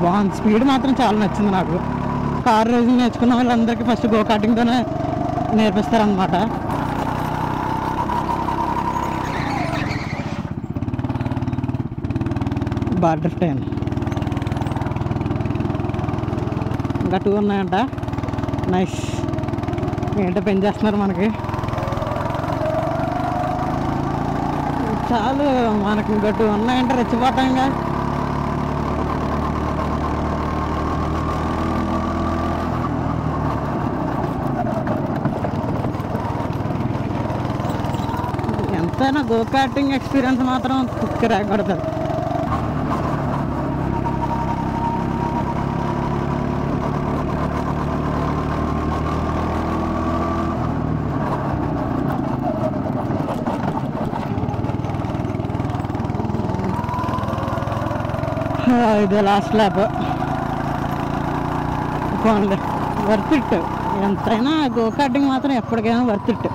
బాగుంది. స్పీడ్ మాత్రం చాలా నచ్చింది నాకు. కార్ రేసింగ్ నేర్చుకున్న వాళ్ళందరికీ ఫస్ట్ గో కార్టింగ్తోనే నేర్పిస్తారనమాట. బాగా డ్రిఫ్ట్ అయింది. ఇంకా 2 ఉన్నాయంట. నైస్. ఏంటో పెన్ చేస్తున్నారు మనకి. చాలు, మనకి ఇంకా 2 ఉన్నాయంటే రెచ్చిపోతాంగా. ఎంతైనా గో కార్టింగ్ ఎక్స్పీరియన్స్ మాత్రం కుక్కి రాకూడదు. ఇదే లాస్ట్ ల్యాప్. Worth it. ఎంతైనా గో కార్టింగ్ మాత్రం ఎప్పటికైనా వర్త్ ఇట్.